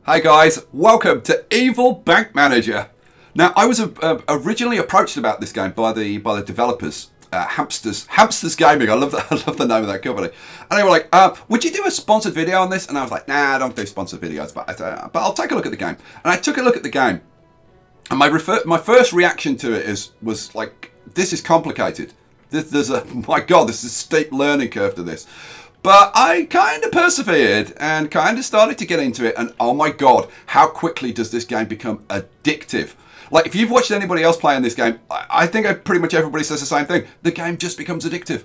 Hi guys, welcome to Evil Bank Manager. Now, I was originally approached about this game by the developers, Hamsters Gaming. I love the name of that company. And they were like, "Would you do a sponsored video on this?" And I was like, "Nah, I don't do sponsored videos, but I'll take a look at the game." And I took a look at the game, and my first reaction to it was like, "This is complicated. My God, this is a steep learning curve to this." But I kind of persevered and kind of started to get into it, and oh my God, how quickly does this game become addictive? Like, if you've watched anybody else playing this game, I think pretty much everybody says the same thing. The game just becomes addictive,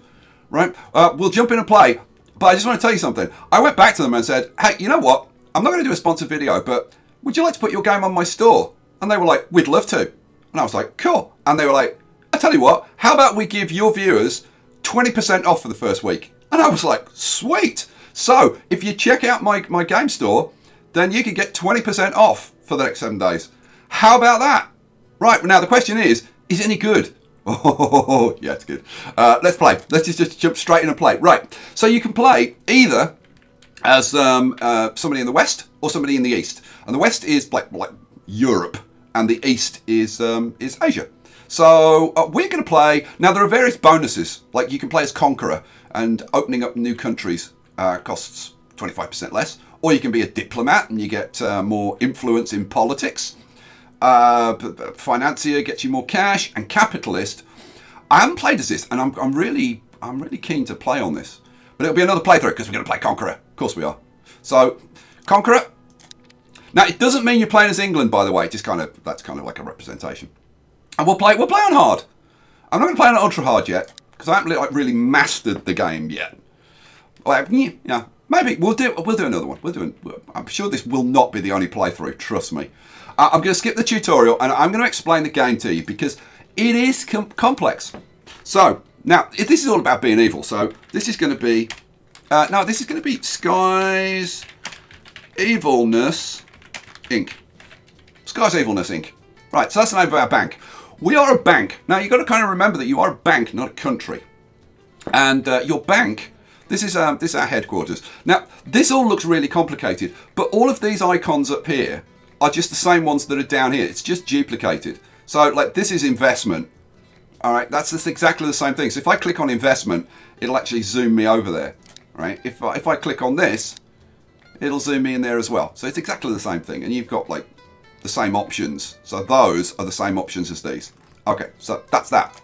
right? We'll jump in and play, but I just want to tell you something. I went back to them and said, "Hey, you know what? I'm not going to do a sponsored video, but would you like to put your game on my store?" And they were like, "We'd love to." And I was like, "Cool." And they were like, "I tell you what, how about we give your viewers 20% off for the first week?" And I was like, "Sweet." So if you check out my game store, then you can get 20% off for the next 7 days. How about that? Right, now the question is it any good? Oh, yeah, it's good. Let's play. Let's just jump straight in and play. Right, so you can play either as somebody in the West or somebody in the East. And the West is like Europe, and the East is Asia. So we're going to play. Now, there are various bonuses. Like, you can play as Conqueror, and opening up new countries costs 25% less. Or you can be a diplomat, and you get more influence in politics. Financier gets you more cash, and capitalist. I haven't played as this, and I'm really keen to play on this. But it'll be another playthrough because we're going to play Conqueror. Of course we are. So, Conqueror. Now, it doesn't mean you're playing as England, by the way. Just that's kind of like a representation. And we'll play on hard. I'm not going to play on ultra hard yet because I haven't really mastered the game yet. Well, yeah, maybe we'll do another one. I'm sure this will not be the only playthrough. Trust me. I'm going to skip the tutorial and I'm going to explain the game to you because it is complex. So now this is all about being evil. So this is going to be this is going to be Sky's Evilness Inc. Sky's Evilness Inc. Right. So that's the name of our bank. We are a bank. Now, you've got to kind of remember that you are a bank, not a country. And your bank, this is our headquarters. Now, this all looks really complicated, but all of these icons up here are just the same ones that are down here. It's just duplicated. So, like, this is investment. All right, that's just exactly the same thing. So if I click on investment, it'll actually zoom me over there. All right, if I click on this, it'll zoom me in there as well. So it's exactly the same thing. And you've got, like, the same options. So those are the same options as these. Okay, so that's that.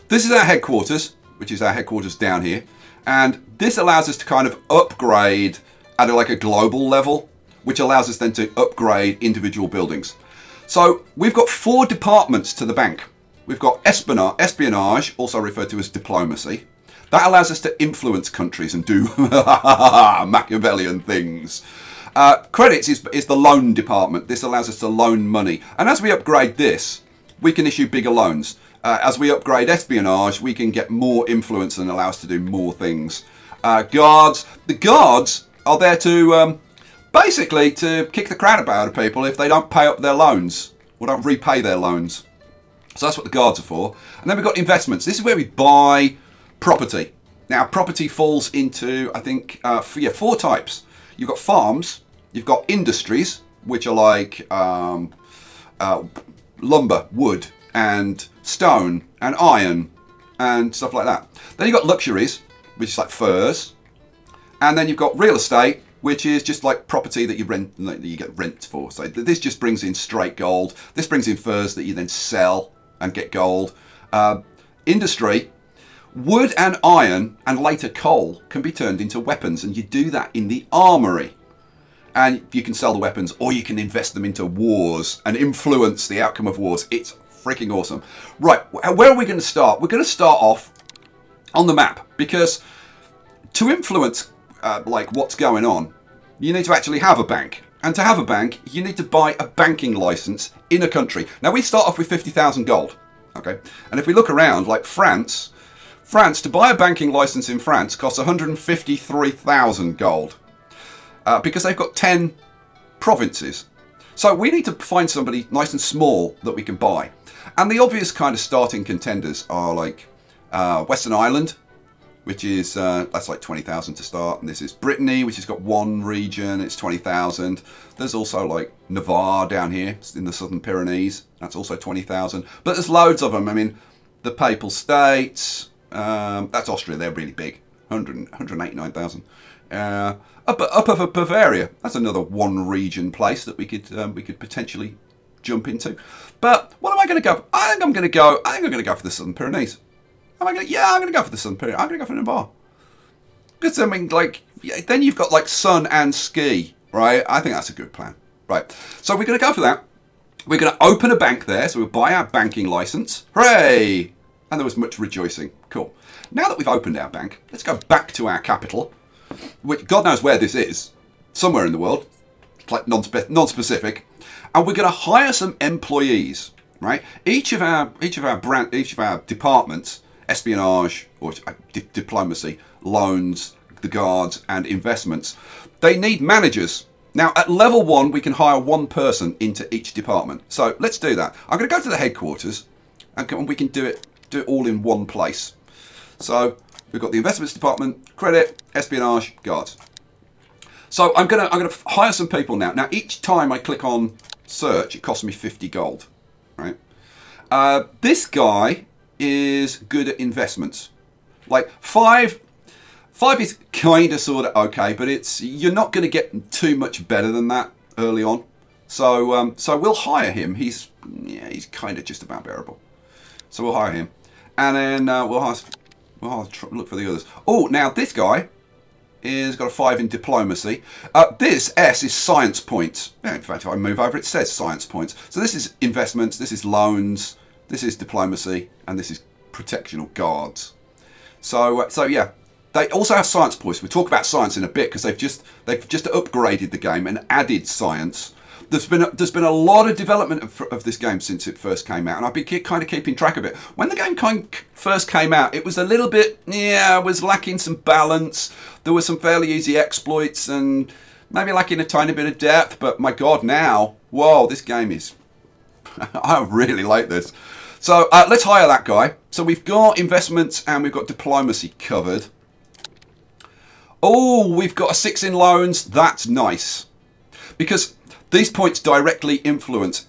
This is our headquarters, which is our headquarters down here. And this allows us to kind of upgrade at like a global level, which allows us then to upgrade individual buildings. So we've got 4 departments to the bank. We've got espionage, also referred to as diplomacy. That allows us to influence countries and do Machiavellian things. Credits is the loan department. This allows us to loan money. And as we upgrade this, we can issue bigger loans. As we upgrade espionage, we can get more influence and allow us to do more things. Guards. The guards are there to basically to kick the crap out of people if they don't pay up their loans or don't repay their loans. So that's what the guards are for. And then we've got investments. This is where we buy property. Now, property falls into, I think, 4 types. You've got farms, you've got industries, which are like lumber, wood, and stone, and iron, and stuff like that. Then you've got luxuries, which is like furs. And then you've got real estate, which is just like property that you rent, that you get rent for. So this just brings in straight gold. This brings in furs that you then sell and get gold. Industry. Wood and iron and later coal can be turned into weapons, and you do that in the armory. And you can sell the weapons or you can invest them into wars and influence the outcome of wars. It's freaking awesome. Right, where are we going to start? We're going to start off on the map because to influence like what's going on, you need to actually have a bank. And to have a bank, you need to buy a banking license in a country. Now, we start off with 50,000 gold. Okay, and if we look around, like France, to buy a banking license in France costs 153,000 gold because they've got 10 provinces. So we need to find somebody nice and small that we can buy. And the obvious kind of starting contenders are like Western Ireland which is, that's like 20,000 to start. And this is Brittany, which has got one region, it's 20,000. There's also like Navarre down here in the Southern Pyrenees. That's also 20,000. But there's loads of them. I mean, the Papal States, that's Austria, they're really big, 189,000. Up over Bavaria, that's another one region place that we could potentially jump into. But what am I going to go? I think I'm going to go for the Southern Pyrenees. I'm going to go for the Southern Pyrenees. I'm going to go for Navarre. Because I mean, like, yeah, then you've got like sun and ski, right? I think that's a good plan, right? So we're going to go for that. We're going to open a bank there, so we'll buy our banking license. Hooray! And there was much rejoicing. Cool. Now that we've opened our bank, let's go back to our capital, which God knows where this is, somewhere in the world. It's like non-specific, and we're going to hire some employees. Right? Each of our departments, espionage or diplomacy, loans, the guards, and investments, they need managers. Now, at level 1, we can hire one person into each department. So let's do that. I'm going to go to the headquarters, and we can do it all in one place. So we've got the investments department, credit, espionage, guards. So I'm going to hire some people now. Now, each time I click on search, it costs me 50 gold. Right? This guy is good at investments. Like 5 is kind of sort of okay, but you're not going to get too much better than that early on. So we'll hire him. He's kind of just about bearable. So we'll hire him, and then we'll look for the others. Oh, now this guy is got a 5 in diplomacy. This S is science points. Yeah, in fact, if I move over, it says science points. So this is investments, this is loans, this is diplomacy, and this is protection or guards. So yeah, they also have science points. We'll talk about science in a bit because they've just upgraded the game and added science. There's been a lot of development of this game since it first came out, and I've been kind of keeping track of it. When the game first came out, it was a little bit, was lacking some balance. There were some fairly easy exploits and maybe lacking a tiny bit of depth, but my God, now, whoa, this game is, I really like this. So let's hire that guy. So we've got investments and we've got diplomacy covered. Oh, we've got a 6 in loans. That's nice. Because these points directly influence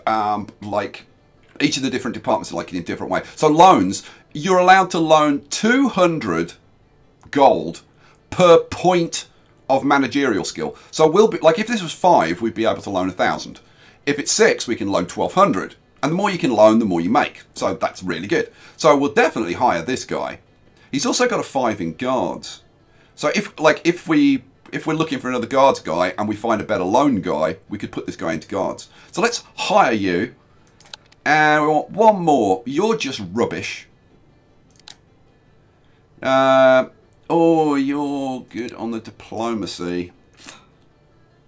like each of the different departments like in a different way. So loans, you're allowed to loan 200 gold per point of managerial skill. So we'll be like, if this was 5, we'd be able to loan 1,000. If it's 6, we can loan 1,200. And the more you can loan, the more you make. So that's really good. So we'll definitely hire this guy. He's also got a 5 in guards. So if we're looking for another guards guy and we find a better loan guy, we could put this guy into guards. So let's hire you. And we want one more. You're just rubbish. Oh, you're good on the diplomacy.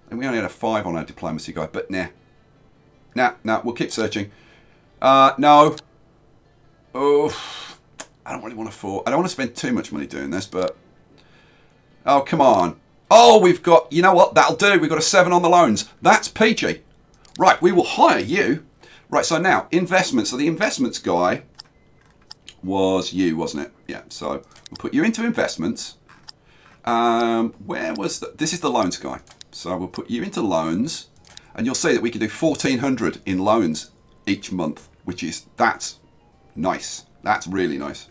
And we only had a 5 on our diplomacy guy, but nah. Nah, we'll keep searching. No. Oh, I don't really want to I don't want to spend too much money doing this, but... Oh, come on. Oh, we've got... You know what? That'll do. We've got a 7 on the loans. That's peachy. Right, we will hire you. Right, so now, investments. So the investments guy was you, wasn't it? Yeah, so we'll put you into investments. Where was the... This is the loans guy. So we'll put you into loans. And you'll see that we can do 1,400 in loans each month, that's nice. That's really nice.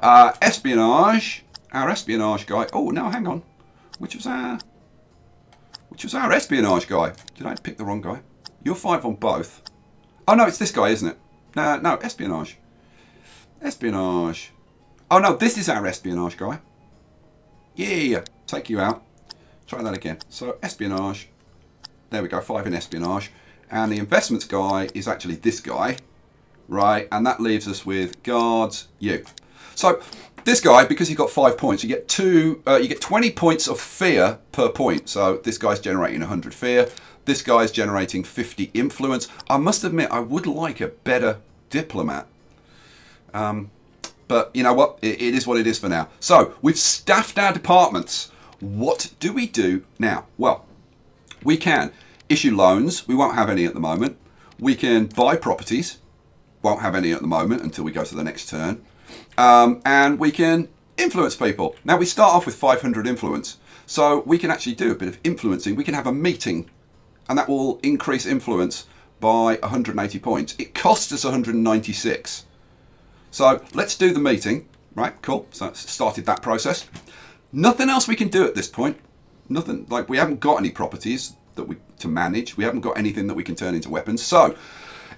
Espionage. Our espionage guy. Oh, no, hang on. Which was our espionage guy? Did I pick the wrong guy? You're 5 on both. Oh, no, it's this guy, isn't it? No, espionage. Espionage. Oh, no, this is our espionage guy. Yeah, take you out. Try that again. So, espionage. There we go, 5 in espionage. And the investments guy is actually this guy. Right, and that leaves us with guards, you. So, this guy, because he got 5 points, you get 20 points of fear per point. So this guy's generating 100 fear. This guy's generating 50 influence. I must admit, I would like a better diplomat. But you know what? It is what it is for now. So we've staffed our departments. What do we do now? Well, we can issue loans. We won't have any at the moment. We can buy properties. Won't have any at the moment until we go to the next turn. And we can influence people. Now we start off with 500 influence, so we can actually do a bit of influencing. We can have a meeting, and that will increase influence by 180 points. It costs us 196. So let's do the meeting. Right, cool. So it's started that process. Nothing else we can do at this point. Nothing, like we haven't got any properties that to manage. We haven't got anything that we can turn into weapons. So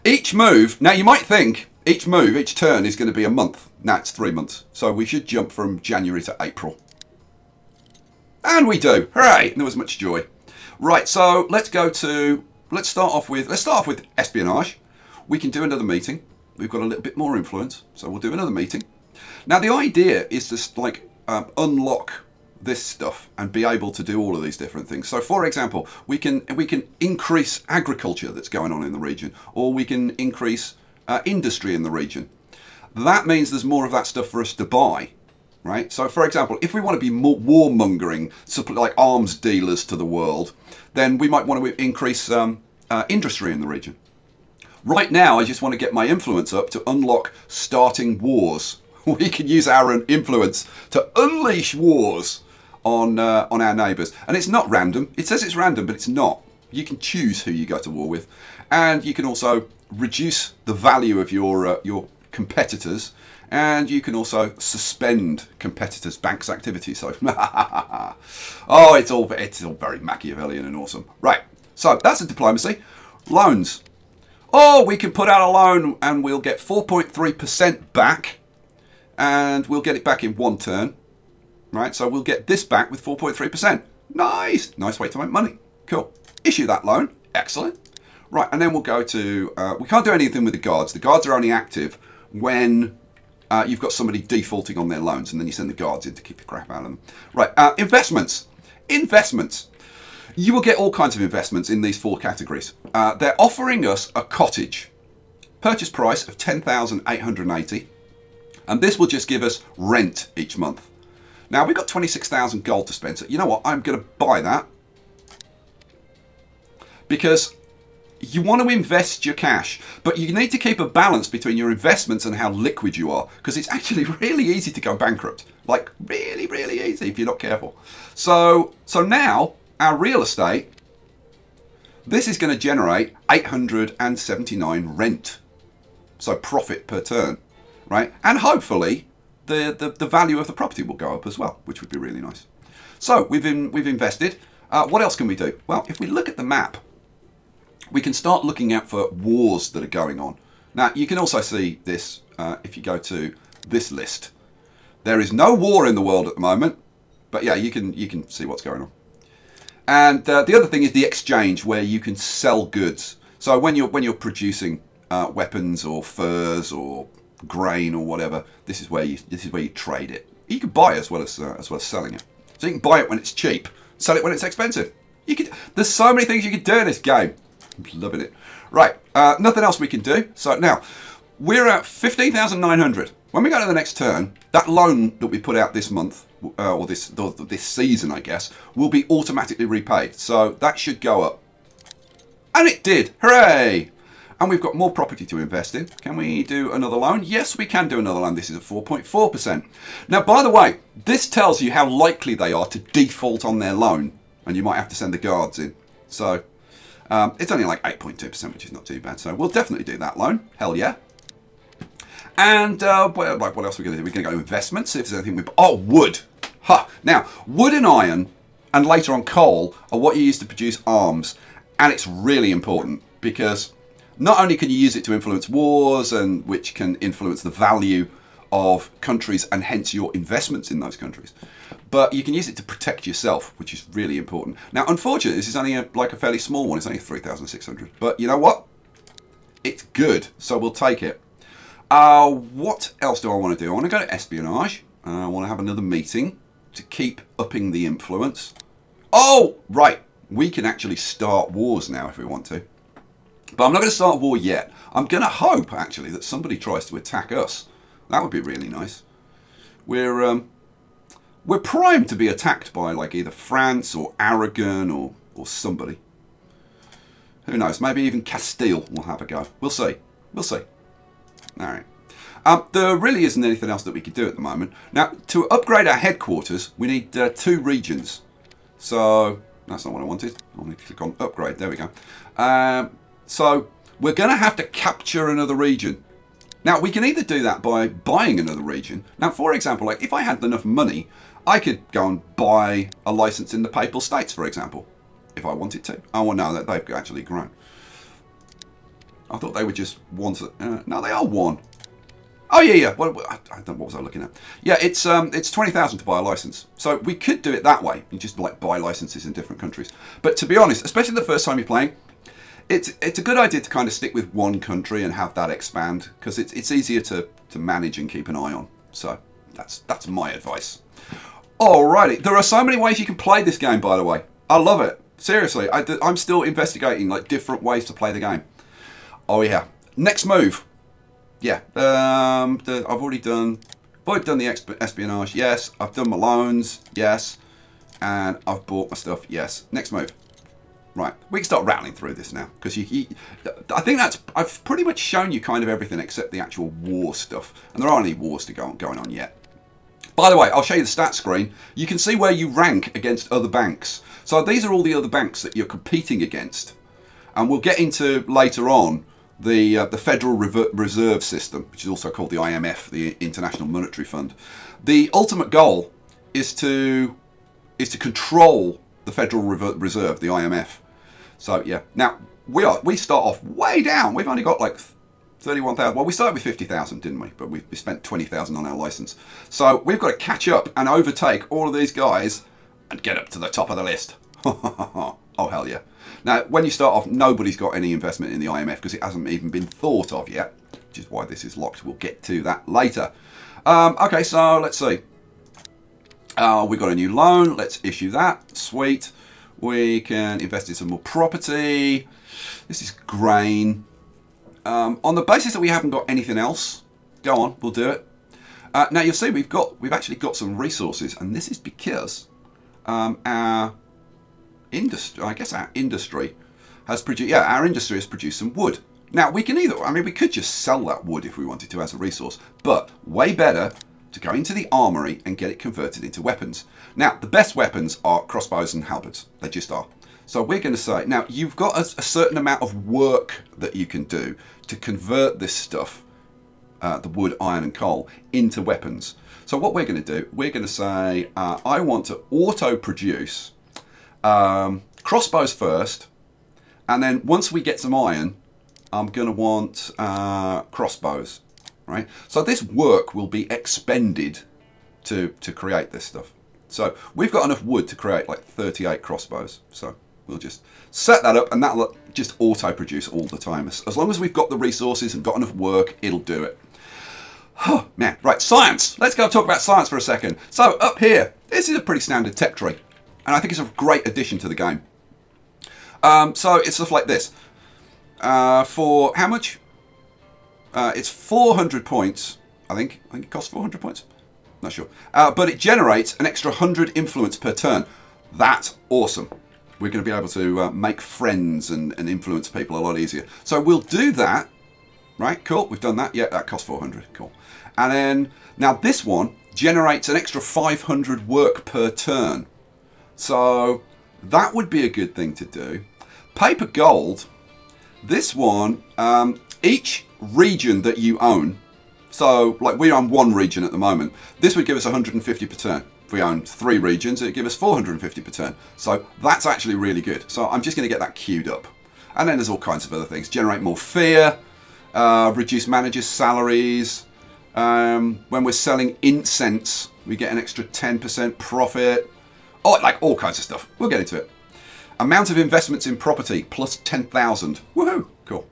each move, now you might think each move, each turn is going to be a month. Now it's 3 months. So we should jump from January to April. And we do. Hooray! There was much joy. Right, so let's start off with espionage. We can do another meeting. We've got a little bit more influence, so we'll do another meeting. Now the idea is to like unlock this stuff and be able to do all of these different things. So for example, we can increase agriculture that's going on in the region, or we can increase industry in the region. That means there's more of that stuff for us to buy, right? So for example, if we want to be more warmongering, like arms dealers to the world, then we might want to increase industry in the region. Right now, I just want to get my influence up to unlock starting wars. We can use our influence to unleash wars on our neighbours. And it's not random. It says it's random, but it's not. You can choose who you go to war with. And you can also reduce the value of your competitors. And you can also suspend competitors' banks' activity. So, oh, it's all very Machiavellian and awesome. Right, so that's a diplomacy. Loans. Oh, we can put out a loan and we'll get 4.3% back. And we'll get it back in 1 turn, right? So we'll get this back with 4.3%. Nice, nice way to make money. Cool. Issue that loan. Excellent. Right, and then we'll go to, we can't do anything with the guards. The guards are only active when you've got somebody defaulting on their loans, and then you send the guards in to keep the crap out of them. Right, investments. Investments. You will get all kinds of investments in these 4 categories. They're offering us a cottage. Purchase price of 10,880. And this will just give us rent each month. Now, we've got 26,000 gold to spend. So, you know what? I'm going to buy that. Because you want to invest your cash. But you need to keep a balance between your investments and how liquid you are. Because it's actually really easy to go bankrupt. Like, really, really easy if you're not careful. So now, our real estate, this is going to generate 879 rent. So, profit per turn. Right, and hopefully the value of the property will go up as well, which would be really nice. So we've invested. What else can we do? Well, if we look at the map, we can start looking out for wars that are going on. Now you can also see this if you go to this list. There is no war in the world at the moment, but yeah, you can see what's going on. And the other thing is the exchange, where you can sell goods. So when you're producing weapons or furs or grain or whatever, this is where you trade it. You can buy as well as selling it. So you can buy it when it's cheap, sell it when it's expensive. There's so many things you can do in this game. I'm loving it. Right, nothing else we can do. So now we're at 15,900. When we go to the next turn, that loan that we put out this month or this season, I guess, will be automatically repaid. So that should go up, and it did. Hooray! And we've got more property to invest in. Can we do another loan? Yes, we can do another loan. This is at 4.4%. Now, by the way, this tells you how likely they are to default on their loan. And you might have to send the guards in. So, it's only like 8.2%, which is not too bad. So, we'll definitely do that loan. Hell yeah. And, what else are we going to do? We're going to go to investments. See if there's anything oh, wood. Ha! Now, wood and iron, and later on coal, are what you use to produce arms. And it's really important because not only can you use it to influence wars, and which can influence the value of countries and hence your investments in those countries, but you can use it to protect yourself, which is really important. Now, unfortunately, this is only like a fairly small one. It's only 3,600. But you know what? It's good, so we'll take it. What else do I want to do? I want to go to espionage. I want to have another meeting to keep upping the influence. Oh, right. We can actually start wars now if we want to. But I'm not going to start a war yet. I'm going to hope, actually, that somebody tries to attack us. That would be really nice. We're primed to be attacked by, like, either France or Aragon or somebody. Who knows? Maybe even Castile will have a go. We'll see. We'll see. All right. There really isn't anything else that we could do at the moment. Now, to upgrade our headquarters, we need 2 regions. So, that's not what I wanted. I need to click on upgrade. There we go. So, we're going to have to capture another region. Now, we can either do that by buying another region. Now, for example, like if I had enough money, I could go and buy a license in the Papal States, for example, if I wanted to. Oh, well, no, they've actually grown. I thought they were just one. No, they are one. Oh, yeah. Well, I don't know, what was I looking at? Yeah, it's 20,000 to buy a license. So we could do it that way. You just like buy licenses in different countries. But to be honest, especially the first time you're playing, it's a good idea to kind of stick with one country and have that expand, because it's easier to manage and keep an eye on. So that's my advice. Alrighty, there are so many ways you can play this game, by the way. I love it. Seriously, I'm still investigating like different ways to play the game. Oh yeah, next move. Yeah, I've already done the espionage. Yes, I've done my loans. Yes, and I've bought my stuff. Yes, next move. Right, we can start rattling through this now, because I think I've pretty much shown you kind of everything except the actual war stuff, and there aren't any wars going on yet. By the way, I'll show you the stats screen. You can see where you rank against other banks. So these are all the other banks that you're competing against, and we'll get into later on the Federal Reserve System, which is also called the IMF, the International Monetary Fund. The ultimate goal is to control the Federal Reserve, the IMF. So yeah, now we start off way down. We've only got like 31,000. Well, we started with 50,000, didn't we? But we spent 20,000 on our license. So we've got to catch up and overtake all of these guys and get up to the top of the list. Oh hell yeah! Now, when you start off, nobody's got any investment in the IMF because it hasn't even been thought of yet, which is why this is locked. We'll get to that later. Okay, so let's see. We got a new loan. Let's issue that. Sweet. We can invest in some more property. This is grain. On the basis that we haven't got anything else, go on, we'll do it. Now you'll see we've actually got some resources, and this is because our industry has produced some wood. Now we can we could just sell that wood if we wanted to as a resource, but way better to go into the armory and get it converted into weapons. Now the best weapons are crossbows and halberds. They just are. So we're going to say, now you've got a certain amount of work that you can do to convert this stuff, the wood, iron and coal, into weapons. So what we're going to do, we're going to say, I want to auto-produce crossbows first, and then once we get some iron, I'm going to want crossbows, right? So this work will be expended to create this stuff. So we've got enough wood to create like 38 crossbows. So we'll just set that up, and that'll just auto-produce all the time. As long as we've got the resources and got enough work, it'll do it. Oh, man. Right, science. Let's go talk about science for a second. So up here, this is a pretty standard tech tree, and I think it's a great addition to the game. So it's stuff like this. For how much? It's 400 points, I think. I think it costs 400 points. Not sure. But it generates an extra 100 influence per turn. That's awesome. We're going to be able to make friends and influence people a lot easier. So we'll do that. Right, cool. We've done that. Yeah, that costs 400. Cool. And then, now this one generates an extra 500 work per turn. So that would be a good thing to do. Paper gold. This one, each region that you own, so like we own one region at the moment, this would give us 150 per turn. If we own 3 regions, it would give us 450 per turn. So that's actually really good. So I'm just going to get that queued up. And then there's all kinds of other things. Generate more fear, reduce managers' salaries. When we're selling incense, we get an extra 10% profit. Oh, like all kinds of stuff. We'll get into it. Amount of investments in property, plus 10,000. Woohoo! Cool.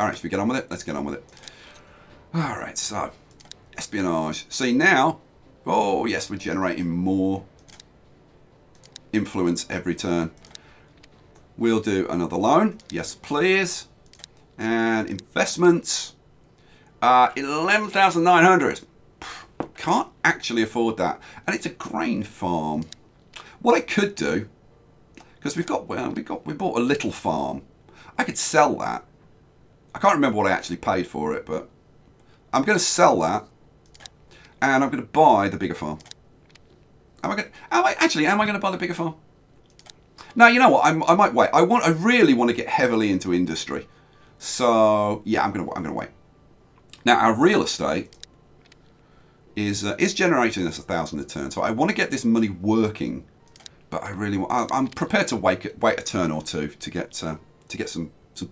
Alright, should we get on with it? Let's get on with it. Alright, so, espionage. See now, oh yes, we're generating more influence every turn. We'll do another loan. Yes, please. And investments. 11,900. Can't actually afford that. And it's a grain farm. What I could do, because we bought a little farm. I could sell that. I can't remember what I actually paid for it, but I'm going to sell that, and I'm going to buy the bigger farm. Am I going to buy the bigger farm? No, you know what? I might wait. I really want to get heavily into industry. So yeah, I'm going to wait. Now our real estate is generating us 1,000 a turn. So I want to get this money working, but I really want. I'm prepared to wait a turn or two to get some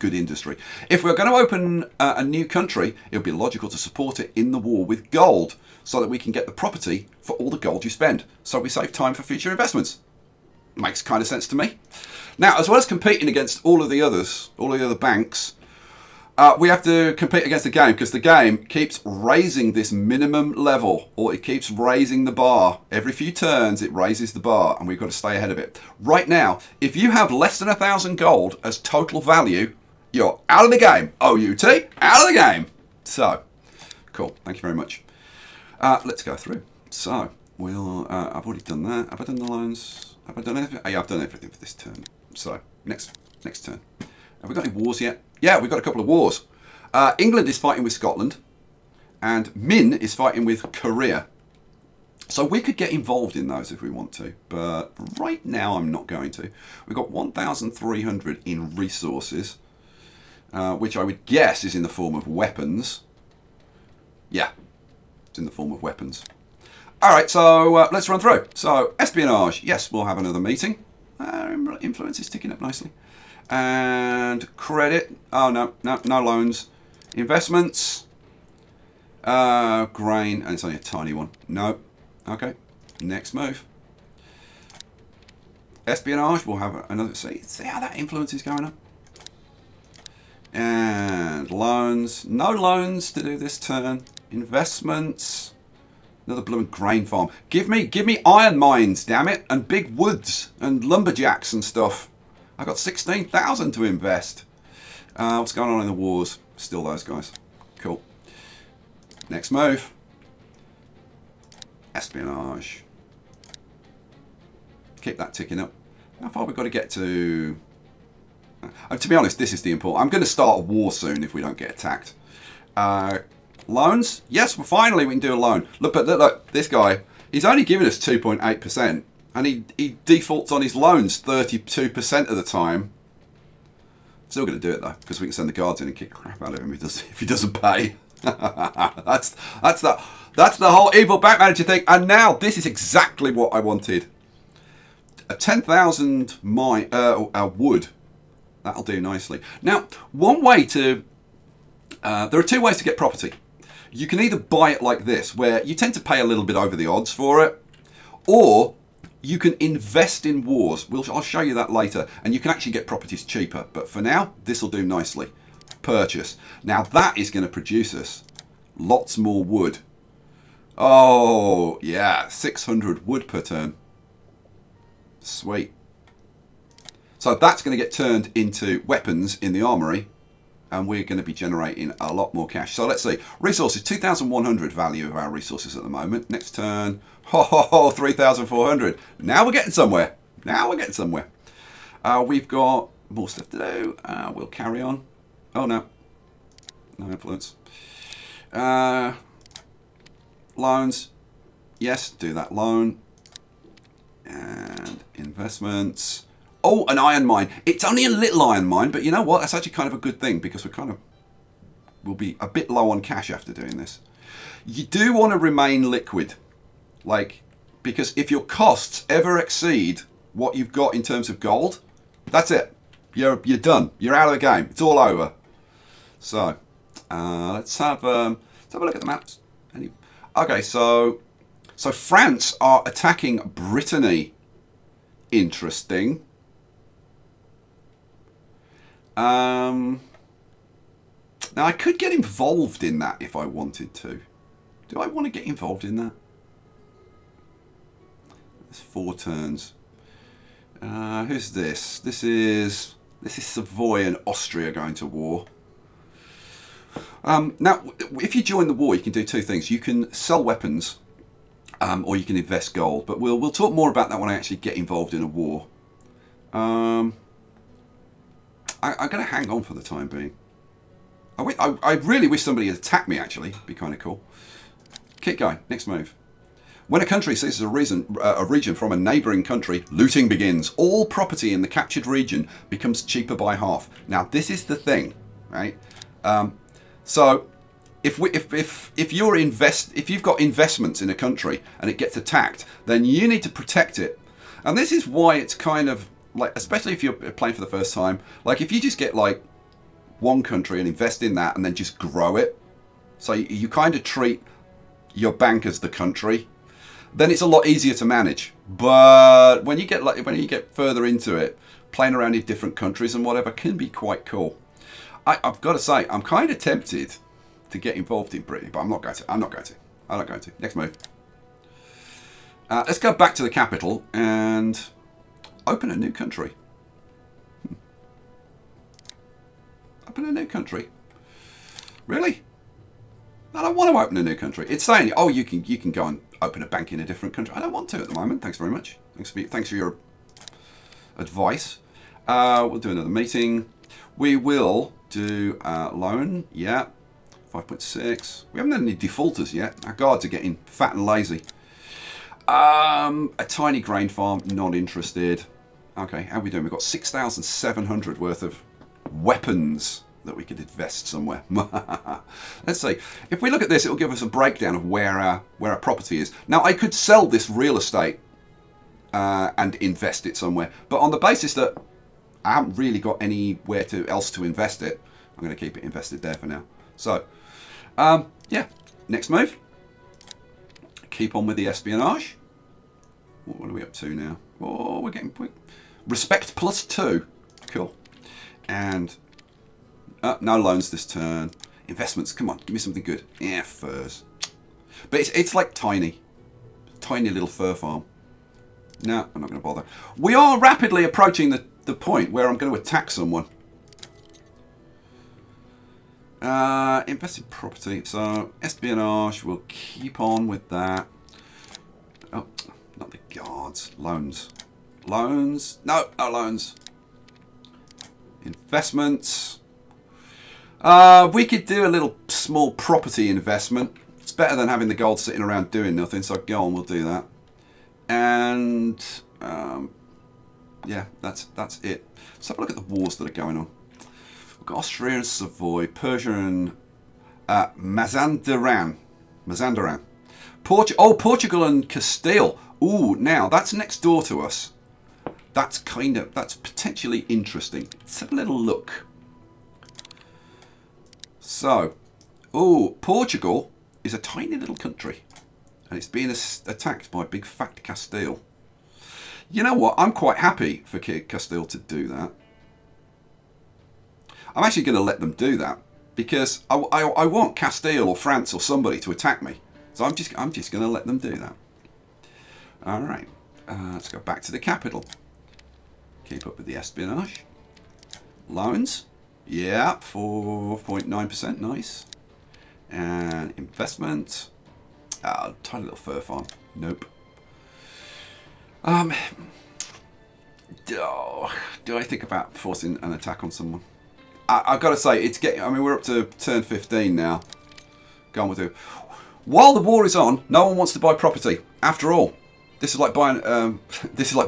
good industry. If we're going to open a new country, it would be logical to support it in the war with gold, so that we can get the property for all the gold you spend. So we save time for future investments. Makes kind of sense to me. Now, as well as competing against all of the other banks, we have to compete against the game, because the game keeps raising this minimum level, or it keeps raising the bar. Every few turns, it raises the bar, and we've got to stay ahead of it. Right now, if you have less than 1,000 gold as total value, you're out of the game. OUT, out of the game. So, cool. Thank you very much. Let's go through. So, I've already done that. Have I done the loans? Have I done everything? Oh, yeah, I've done everything for this turn. So, next turn. Have we got any wars yet? Yeah, we've got a couple of wars. England is fighting with Scotland, and Min is fighting with Korea. So we could get involved in those if we want to, but right now I'm not going to. We've got 1,300 in resources, which I would guess is in the form of weapons. Yeah, it's in the form of weapons. All right, so let's run through. So, espionage. Yes, we'll have another meeting. Influence is ticking up nicely. And credit. Oh, no loans. Investments. Grain. And it's only a tiny one. No. Okay. Next move. Espionage. We'll have another. See how that influence is going up? And loans. No loans to do this turn. Investments. Another blooming grain farm. Give me iron mines, damn it, and big woods and lumberjacks and stuff. I got 16,000 to invest. What's going on in the wars? Still those guys. Cool. Next move. Espionage. Keep that ticking up. How far we've got to get to? To be honest, this is the important. I'm going to start a war soon if we don't get attacked. Loans? Yes, well, finally we can do a loan. Look, this guy, he's only giving us 2.8%, and he defaults on his loans 32% of the time. Still going to do it though, because we can send the guards in and kick the crap out of him if he doesn't pay. that's the whole evil bank manager thing. And now this is exactly what I wanted. A 10,000 wood. That'll do nicely. Now, one way to there are two ways to get property. You can either buy it like this, where you tend to pay a little bit over the odds for it, or you can invest in wars. I'll show you that later, and you can actually get properties cheaper. But for now, this will do nicely. Purchase. Now that is going to produce us lots more wood. Oh, yeah, 600 wood per turn. Sweet. So that's going to get turned into weapons in the armory, and we're going to be generating a lot more cash. So let's see. Resources, 2,100 value of our resources at the moment. Next turn, 3,400. Now we're getting somewhere. We've got more stuff to do. We'll carry on. Oh, no. No influence. Loans. Yes, do that loan. And investments. Oh, an iron mine. It's only a little iron mine, but you know what? That's actually kind of a good thing, because we'll be a bit low on cash after doing this. You do want to remain liquid, because if your costs ever exceed what you've got in terms of gold, that's it. You're done. You're out of the game. It's all over. So let's have a look at the maps. Okay, so France are attacking Brittany. Interesting. Now I could get involved in that if I wanted to. Do I want to get involved in that? There's 4 turns. Who's this? This is Savoy and Austria going to war. Now, if you join the war, you can do 2 things. You can sell weapons, or you can invest gold. But we'll talk more about that when I actually get involved in a war. I'm going to hang on for the time being. I really wish somebody had attacked me, actually. It'd be kind of cool. Keep going. Next move. When a country seizes a region from a neighbouring country, looting begins. All property in the captured region becomes cheaper by half. Now, this is the thing, right? So, if you've got investments in a country and it gets attacked, then you need to protect it. And this is why it's kind of like, especially if you're playing for the first time, like if you just get like one country and invest in that and then just grow it, so you kind of treat your bank as the country, then it's a lot easier to manage. But when you get further into it, playing around in different countries and whatever can be quite cool. I've got to say, I'm kind of tempted to get involved in Britain, but I'm not going to. I'm not going to. Next move. Let's go back to the capital and open a new country. Open a new country. Really? I don't want to open a new country. It's saying, oh, you can go and open a bank in a different country. I don't want to at the moment. Thanks very much. Thanks for your advice. We'll do another meeting. We will do loan. Yeah. 5.6. We haven't had any defaulters yet. Our guards are getting fat and lazy. A tiny grain farm. Not interested. Okay, how are we doing? We've got 6,700 worth of weapons that we could invest somewhere. Let's see. If we look at this, it'll give us a breakdown of where our property is. Now, I could sell this real estate and invest it somewhere, but on the basis that I haven't really got anywhere else to invest it, I'm going to keep it invested there for now. So, yeah, next move. Keep on with the espionage. What are we up to now? Oh, we're getting respect +2. Cool. And no loans this turn. Investments, come on, give me something good. Yeah, furs. But it's like tiny little fur farm. No, I'm not going to bother. We are rapidly approaching the point where I'm going to attack someone. Invest in property. So espionage, we'll keep on with that. Oh, not the guards. Loans. Loans. No, no loans. Investments. We could do a little small property investment. It's better than having the gold sitting around doing nothing. So go on, we'll do that. And yeah, that's it. Let's have a look at the wars that are going on. We've got Austria and Savoy, Persia and Mazandaran. Portugal and Castile. Ooh, now that's next door to us. That's potentially interesting. Let's have a little look. So, ooh, Portugal is a tiny little country, and it's being attacked by big fat Castile. You know what? I'm quite happy for Castile to do that. I'm actually going to let them do that because I want Castile or France or somebody to attack me. So I'm just going to let them do that. All right, let's go back to the capital. Keep up with the espionage. Loans, yeah, 4.9%, nice. And investment, tiny little fur farm, nope. Do I think about forcing an attack on someone? I've got to say, it's getting. I mean, we're up to turn 15 now. Go on with it. While the war is on, no one wants to buy property. After all, this is like buying.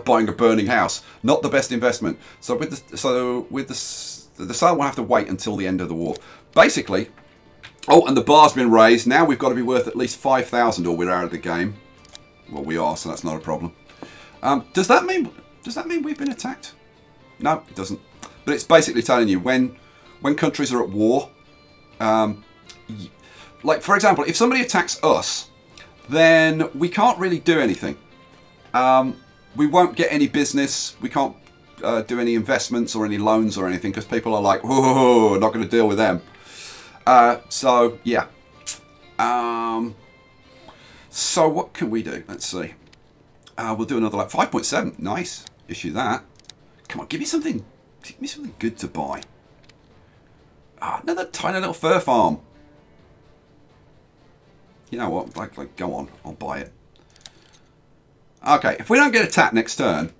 Buying a burning house. Not the best investment. So with the sale, we'll have to wait until the end of the war. Basically. Oh, and the bar's been raised. Now we've got to be worth at least 5,000, or we're out of the game. Well, we are, so that's not a problem. Does that mean we've been attacked? No, it doesn't. But it's basically telling you when countries are at war. Like for example, if somebody attacks us, then we can't really do anything. We won't get any business. We can't do any investments or any loans or anything because people are like, whoa, not going to deal with them. So yeah. So what can we do? Let's see. We'll do another like 5.7. Nice. Issue that. Come on, give me something. Give me something good to buy. Another tiny little fur farm. You know what? Like, go on. I'll buy it. Okay, if we don't get attacked next turn,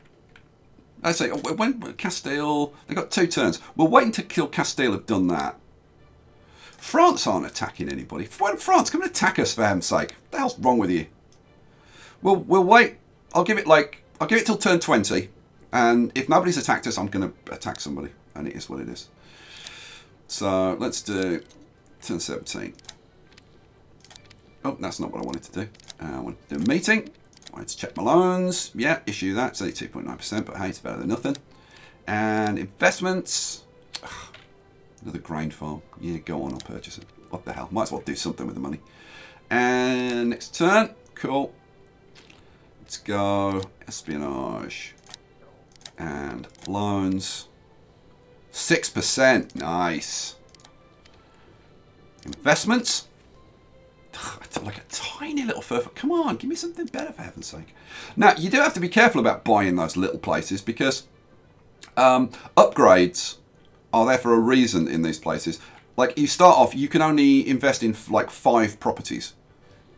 let's say when Castile, they got 2 turns. We'll wait until Castile have done that. France aren't attacking anybody. Why don't France come and attack us, for heaven's sake? What the hell's wrong with you? We'll wait. I'll give it till turn 20. And if nobody's attacked us, I'm going to attack somebody. And it is what it is. So let's do turn 17. Oh, that's not what I wanted to do. I wanted to do a meeting. I wanted to check my loans. Yeah, issue that. It's only 2.9%, but hey, it's better than nothing. And investments. Ugh, another grain farm. Yeah, go on, I'll purchase it. What the hell? Might as well do something with the money. And next turn. Cool. Let's go espionage and loans. 6%. Nice. Investments. It's like a tiny little further. Come on, give me something better, for heaven's sake. Now, you do have to be careful about buying those little places because upgrades are there for a reason in these places. Like, you start off, you can only invest in like 5 properties.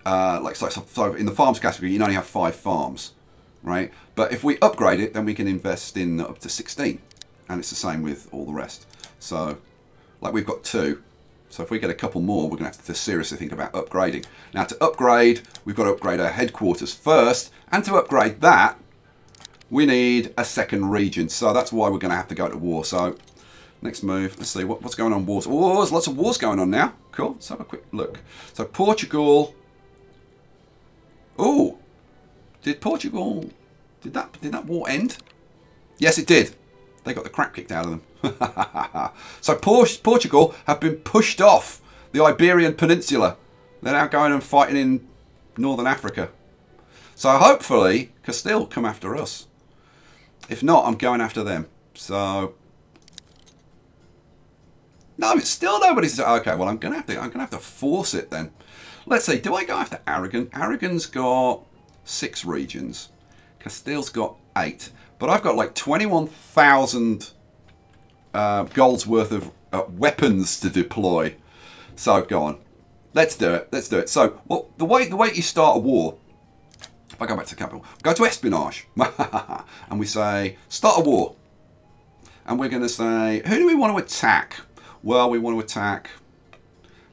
So in the farms category, you can only have 5 farms, right? But if we upgrade it, then we can invest in up to 16. And it's the same with all the rest. So, like, we've got 2. So if we get a couple more, we're going to have to seriously think about upgrading. Now, to upgrade, we've got to upgrade our headquarters first. And to upgrade that, we need a second region. So that's why we're going to have to go to war. So next move, let's see what's going on. Wars. Oh, there's lots of wars going on now. Cool. Let's have a quick look. So Portugal. Oh, did that war end? Yes, it did. They got the crap kicked out of them. So Portugal have been pushed off the Iberian Peninsula. They're now going and fighting in Northern Africa. So hopefully Castile come after us. If not, I'm going after them. So no, it's still nobody's. Okay, well I'm gonna have to force it then. Let's see. Do I go after Aragon? Aragon's got 6 regions. Castile's got 8. But I've got like 21,000 gold's worth of weapons to deploy. So go on, let's do it. Let's do it. So, well, the way you start a war. If I go back to the capital, go to espionage, and we say start a war, and we're going to say who do we want to attack? Well, we want to attack.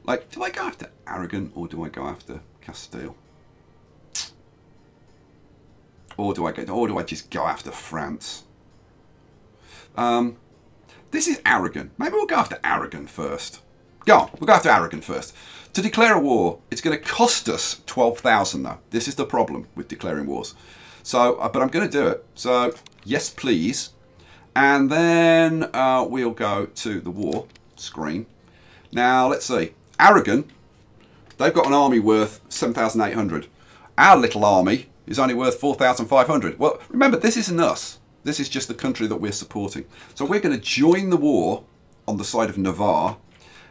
Like, do I go after Aragon or do I go after Castile? Or do I just go after France? This is Aragon. Maybe we'll go after Aragon first. Go on, we'll go after Aragon first. To declare a war, it's going to cost us 12,000 though. This is the problem with declaring wars. So, but I'm going to do it. So, yes please. And then we'll go to the war screen. Now, let's see. Aragon, they've got an army worth 7,800. Our little army is only worth 4,500. Well, remember, this isn't us. This is just the country that we're supporting. So we're going to join the war on the side of Navarre,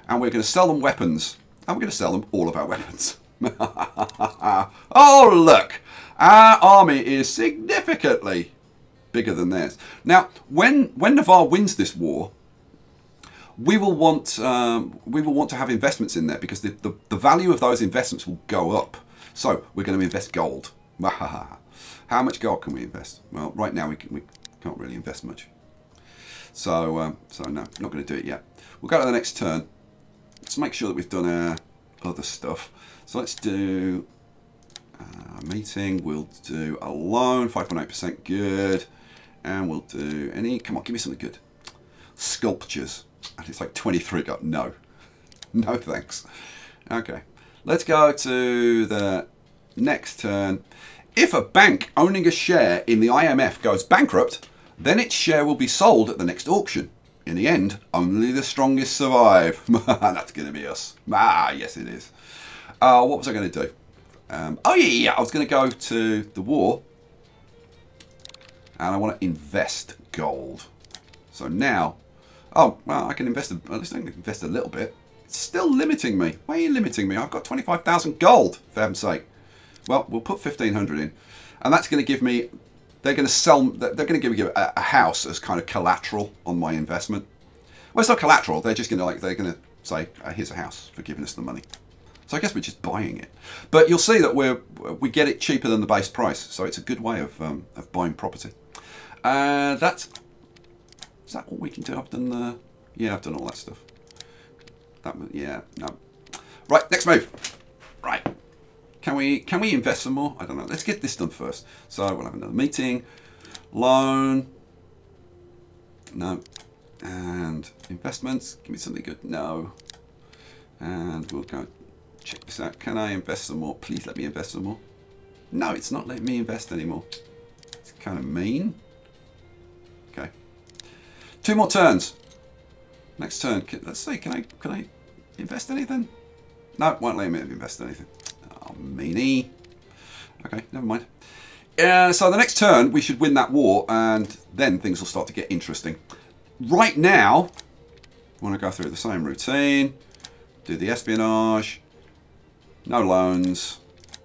and we're going to sell them weapons, and we're going to sell them all of our weapons. Oh, look! Our army is significantly bigger than theirs. Now, when Navarre wins this war, we will want to have investments in there because the value of those investments will go up. So we're going to invest gold. How much gold can we invest? Well, right now we can't really invest much. So no, not going to do it yet. We'll go to the next turn. Let's make sure that we've done our other stuff. So let's do a meeting. We'll do a loan, 5.8%, good. And we'll do any. Come on, give me something good. Sculptures. And it's like 23. Go no, no thanks. Okay, let's go to the next turn. If a bank owning a share in the IMF goes bankrupt, then its share will be sold at the next auction. In the end, only the strongest survive. That's going to be us. Ah, yes it is. What was I going to do? Oh yeah, I was going to go to the war. And I want to invest gold. So now, oh, well, I can invest, at least I can invest a little bit. It's still limiting me. Why are you limiting me? I've got 25,000 gold, for heaven's sake. Well, we'll put 1,500 in. And that's going to give me, they're going to give me a house as kind of collateral on my investment. Well, it's not collateral. They're just going to, they're going to say, here's a house for giving us the money. So I guess we're just buying it. But you'll see that we get it cheaper than the base price. So it's a good way of buying property. Is that all we can do? I've done yeah, I've done all that stuff. That was, yeah, no. Right, next move. Right. Can we invest some more? I don't know. Let's get this done first. So we'll have another meeting. Loan. No. And investments. Give me something good. No. And we'll go check this out. Can I invest some more? Please let me invest some more. No, it's not letting me invest anymore. It's kind of mean. Okay. 2 more turns. Next turn. Let's see. Can I invest anything? No, it won't let me invest anything. Oh, meanie. Okay, never mind. So the next turn, we should win that war, and then things will start to get interesting. Right now, I want to go through the same routine. Do the espionage. No loans.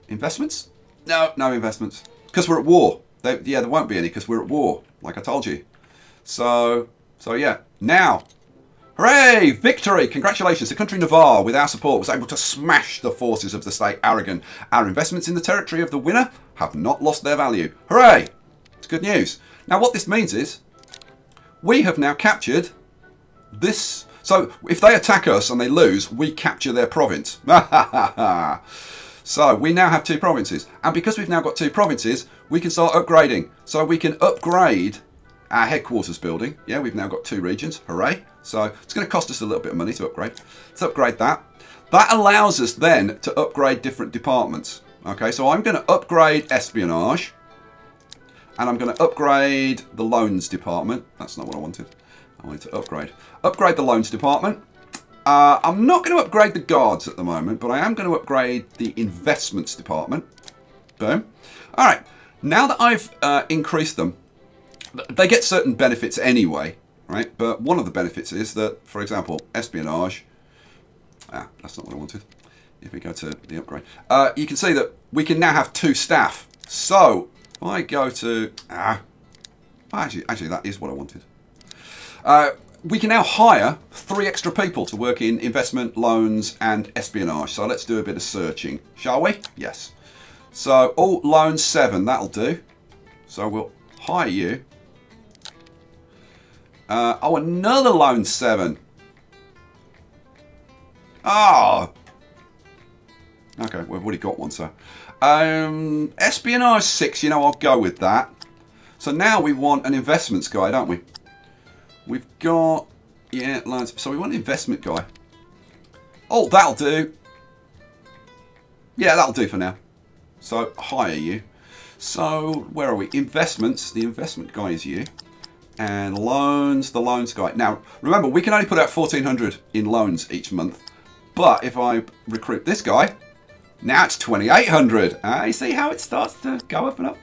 Investments? No, no investments. Because we're at war. Yeah, there won't be any because we're at war, like I told you. So yeah. Now, hooray! Victory! Congratulations. The country Navarre, with our support, was able to smash the forces of the state Aragon. Our investments in the territory of the winner have not lost their value. Hooray! It's good news. Now, what this means is we have now captured this. So if they attack us and they lose, we capture their province. So we now have 2 provinces. And because we've now got 2 provinces, we can start upgrading. So we can upgrade our headquarters building. Yeah, we've now got 2 regions. Hooray. So it's going to cost us a little bit of money to upgrade. Let's upgrade that. That allows us then to upgrade different departments. Okay, so I'm going to upgrade espionage. And I'm going to upgrade the loans department. That's not what I wanted. I wanted to upgrade. Upgrade the loans department. I'm not going to upgrade the guards at the moment, but I am going to upgrade the investments department. Boom. All right. Now that I've increased them, they get certain benefits anyway, right? But one of the benefits is that, for example, espionage. That's not what I wanted. If we go to the upgrade, you can see that we can now have 2 staff. So if I go to actually that is what I wanted. We can now hire 3 extra people to work in investment, loans, and espionage. So let's do a bit of searching, shall we? Yes. So, loans 7, that'll do. So we'll hire you. Another loan 7. Okay, we've already got one, so. Espionage 6, I'll go with that. So now we want an investments guy, don't we? We've got, loans. So we want an investment guy. Oh, that'll do. Yeah, that'll do for now. So hire you. So where are we? Investments. The investment guy is you. And loans, the loans guy. Now, remember, we can only put out 1,400 in loans each month. But if I recruit this guy, now it's 2,800. You see how it starts to go up and up?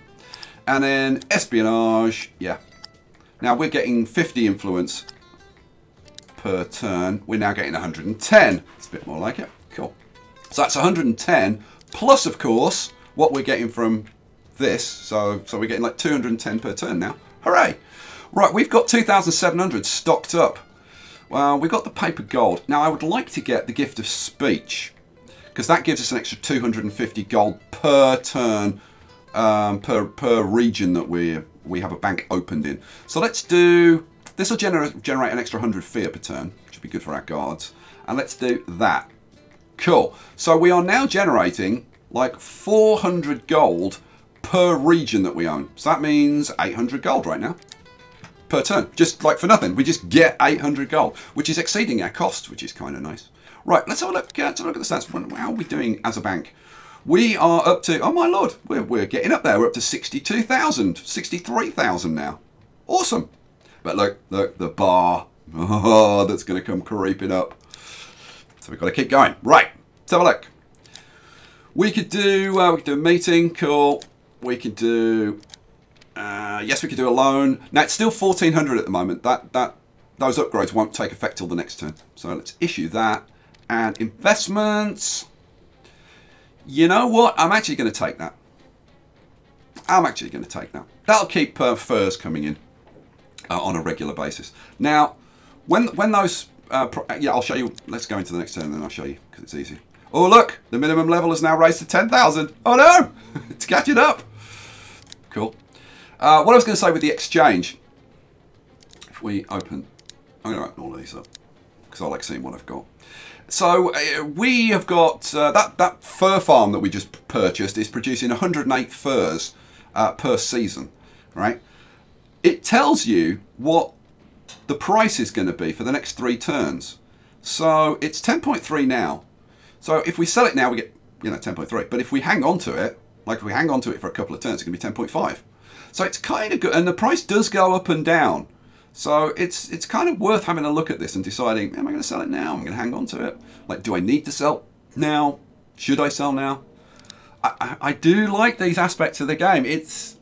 And then espionage, yeah. Now we're getting 50 influence per turn. We're now getting 110. It's a bit more like it. Cool. So that's 110 plus, of course, what we're getting from this. So we're getting like 210 per turn now. Hooray! Right, we've got 2,700 stocked up. Well, we've got the paper gold. Now I would like to get the gift of speech because that gives us an extra 250 gold per turn, per region that we have a bank opened in. So let's do, this will generate an extra 100 fear per turn, which would be good for our guards. And let's do that. Cool. So we are now generating like 400 gold per region that we own. So that means 800 gold right now per turn. Just like for nothing. We just get 800 gold, which is exceeding our cost, which is kind of nice. Right, let's have a look at the stats. How are we doing as a bank? We are up to, oh my lord, we're getting up there. We're up to 62,000, 63,000 now. Awesome. But look, the bar, that's going to come creeping up. So we've got to keep going. Right, let's have a look. We could do a meeting, cool. We could do, yes, we could do a loan. Now it's still 1,400 at the moment. Those upgrades won't take effect till the next turn. So let's issue that. And investments. You know what? I'm actually going to take that. That'll keep furs coming in on a regular basis. Now, when those... yeah, I'll show you. Let's go into the next turn and then I'll show you because it's easy. Oh, look. The minimum level is now raised to 10,000. Oh, no. It's catching up. Cool. What I was going to say with the exchange. If we open... I'm going to open all of these up because I like seeing what I've got. So we have got that fur farm that we just purchased is producing 108 furs per season, right? It tells you what the price is going to be for the next 3 turns. So it's 10.3 now. So if we sell it now, we get 10.3. But if we hang on to it, like if we hang on to it for a couple of turns, it's going to be 10.5. So it's kind of good, and the price does go up and down. So it's kind of worth having a look at this and deciding, am I going to sell it now? I'm going to hang on to it. Like, do I need to sell now? Should I sell now? I do like these aspects of the game. This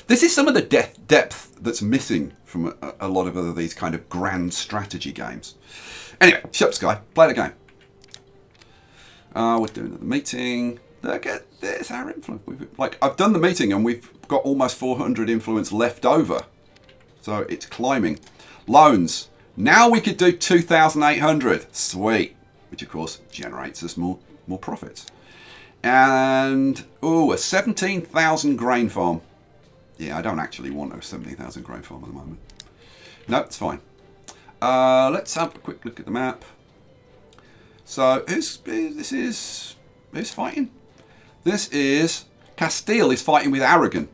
is some of the depth that's missing from a lot of these kind of grand strategy games. Anyway, shut up, Sky. Play the game. We're doing the meeting. Look at this, our influence. I've done the meeting and we've got almost 400 influence left over. So it's climbing. Loans. Now we could do 2,800. Sweet. Which of course generates us more profits. And, a 17,000 grain farm. Yeah, I don't actually want a 17,000 grain farm at the moment. No, it's fine. Let's have a quick look at the map. So, who's fighting? This is... Castile is fighting with Aragon.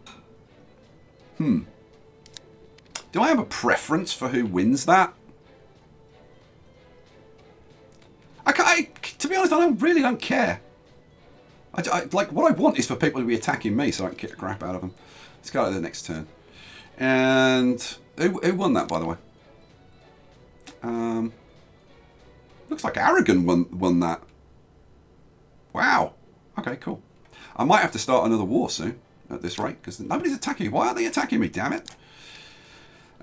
Do I have a preference for who wins that? To be honest, I really don't care. Like, what I want is for people to be attacking me so I can kick the crap out of them. Let's go to the next turn. And who won that, by the way? Looks like Aragon won that. Wow. Okay, cool. I might have to start another war soon at this rate because nobody's attacking me. Why are they attacking me? Damn it.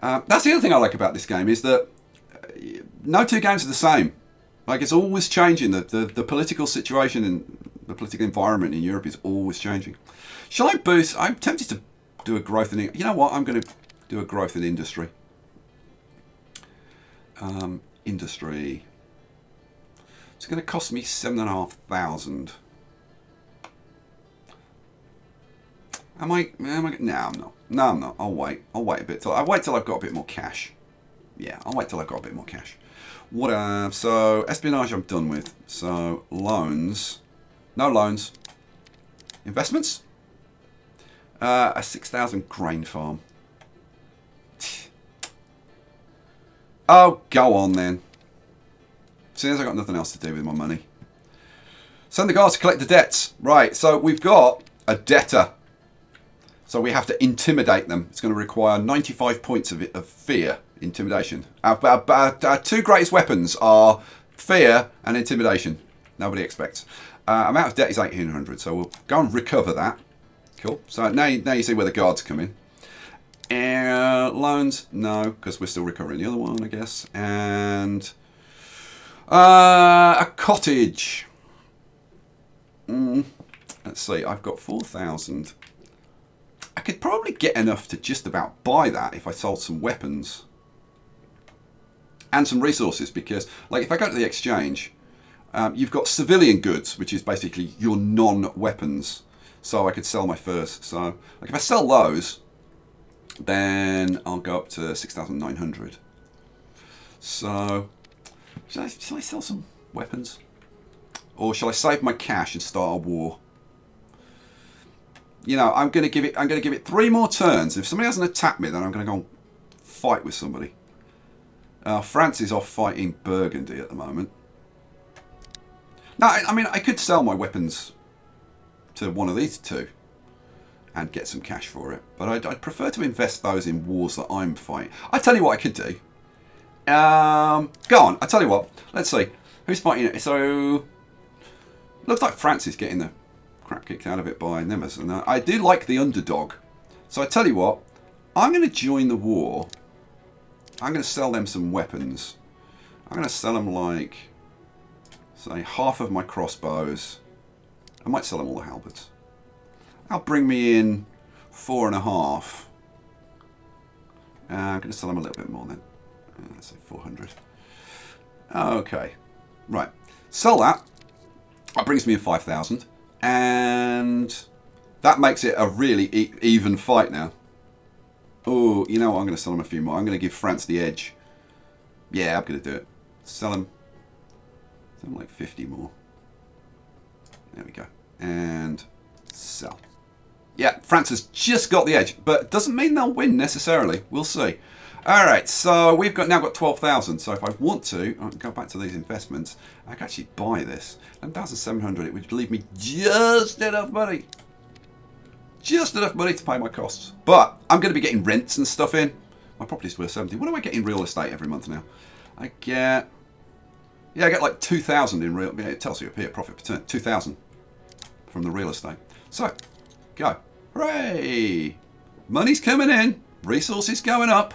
That's the other thing I like about this game is that no 2 games are the same. Like, it's always changing. The political situation and the political environment in Europe is always changing. Shall I boost? I'm tempted to do a growth in... You know what? I'm going to do a growth in industry. Industry. It's going to cost me 7,500. Am I? No, I'm not. No, I'm not. I'll wait. I'll wait a bit. I'll wait till I've got a bit more cash. Yeah, I'll wait till I've got a bit more cash. What? So espionage, I'm done with. So loans, no loans. Investments. A 6,000 grain farm. Oh, go on then. Seeing as I've got nothing else to do with my money. Send the guards to collect the debts. Right, so we've got a debtor. So we have to intimidate them. It's going to require 95 points of fear, intimidation. Our 2 greatest weapons are fear and intimidation. Nobody expects. Amount of debt is 1,800, so we'll go and recover that. Cool. So now you see where the guards come in. Loans, no, because we're still recovering the other one, I guess. And a cottage. Let's see, I've got 4,000. I could probably get enough to just about buy that if I sold some weapons. And some resources, because, like, if I go to the exchange, you've got civilian goods, which is basically your non-weapons. So I could sell my furs. So, like, if I sell those, then I'll go up to 6,900. So, shall I sell some weapons? Or shall I save my cash and start a war? You know, I'm gonna give it 3 more turns. If somebody hasn't attacked me, then I'm gonna go and fight with somebody. France is off fighting Burgundy at the moment. Now, I mean, I could sell my weapons to one of these 2 and get some cash for it, but I'd prefer to invest those in wars that I'm fighting. I tell you what I could do. Go on. I tell you what. Let's see who's fighting it. So, looks like France is getting the crap kicked out of it by Nemesis. And I do like the underdog. So I tell you what. I'm going to join the war. I'm going to sell them some weapons. I'm going to sell them, like, say, half of my crossbows. I might sell them all the halberds. That'll bring me in 4.5. I'm going to sell them a little bit more then. Let's say 400. Okay. Right. Sell that. That brings me in 5,000. And that makes it a really even fight now. Oh, you know what? I'm going to sell them a few more. I'm going to give France the edge. Yeah, I'm going to do it. Sell them. Something like 50 more. There we go. And sell. Yeah, France has just got the edge, but doesn't mean they'll win necessarily. We'll see. All right, so we've now got 12,000. So if I want to, I'll go back to these investments. I can actually buy this. 11,700. It would leave me just enough money. Just enough money to pay my costs. But I'm going to be getting rents and stuff in. My property's worth 70. What do I get in real estate every month now? I get... Yeah, I get like 2,000 in real... Yeah, it tells you up here, profit per turn. 2,000 from the real estate. So, go. Hooray! Money's coming in. Resources going up.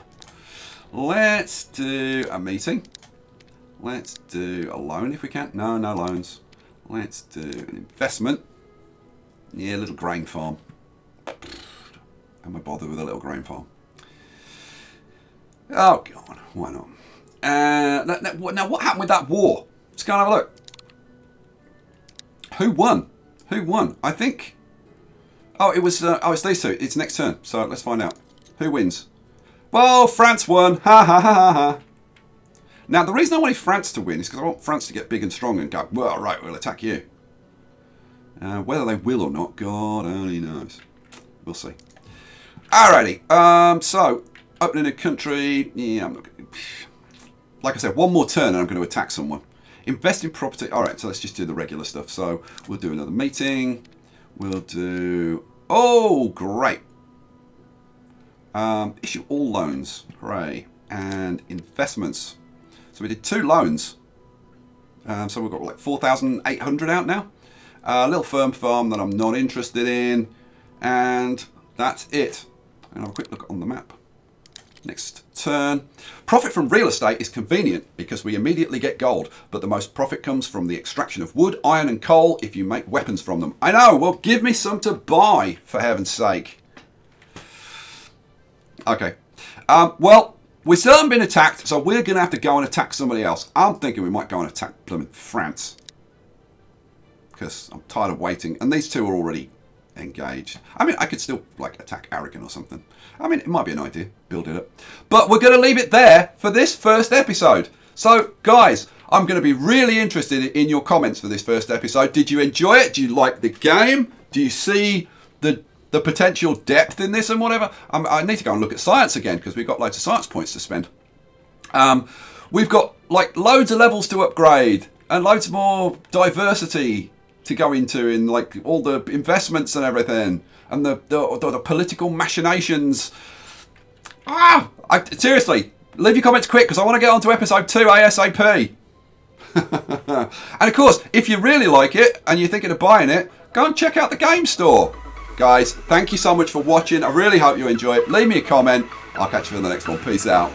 Let's do a meeting. Let's do a loan if we can. No, no loans. Let's do an investment. Yeah, a little grain farm. Am I bothered with a little grain farm? Oh, God. Why not? Now, what happened with that war? Let's go and have a look. Who won? Who won? I think... Oh, it was... it's these two. It's next turn. So, let's find out. Who wins? Well, France won. Ha, ha, ha, ha, ha. Now, the reason I wanted France to win is because I want France to get big and strong and go, well, right, we'll attack you. Whether they will or not, God only knows. We'll see. Alrighty. So, opening a country. Yeah, I'm not going to... Like I said, one more turn and I'm going to attack someone. Invest in property. Alright, so let's just do the regular stuff. So, we'll do another meeting. We'll do... Oh, great. Issue all loans. Hooray. And investments. So we did 2 loans. So we've got like 4,800 out now. A little farm that I'm not interested in. And that's it. And have a quick look on the map. Next turn. Profit from real estate is convenient because we immediately get gold, but the most profit comes from the extraction of wood, iron and coal if you make weapons from them. I know, well give me some to buy, for heaven's sake. Okay. Well, we still haven't been attacked, so we're going to have to go and attack somebody else. I'm thinking we might go and attack Plymouth, France. Because I'm tired of waiting, and these two are already engaged. I mean, I could still, like, attack Aragon or something. I mean, it might be an idea. Build it up. But we're going to leave it there for this first episode. So, guys, I'm going to be really interested in your comments for this first episode. Did you enjoy it? Do you like the game? Do you see the potential depth in this and whatever? I need to go and look at science again because we've got loads of science points to spend. We've got, like, loads of levels to upgrade and loads more diversity to go into in, like, all the investments and everything, and the political machinations. Seriously, leave your comments quick because I want to get on to episode 2 ASAP. And of course, if you really like it and you're thinking of buying it, go and check out the game store. Guys, thank you so much for watching. I really hope you enjoy it. Leave me a comment. I'll catch you in the next one. Peace out.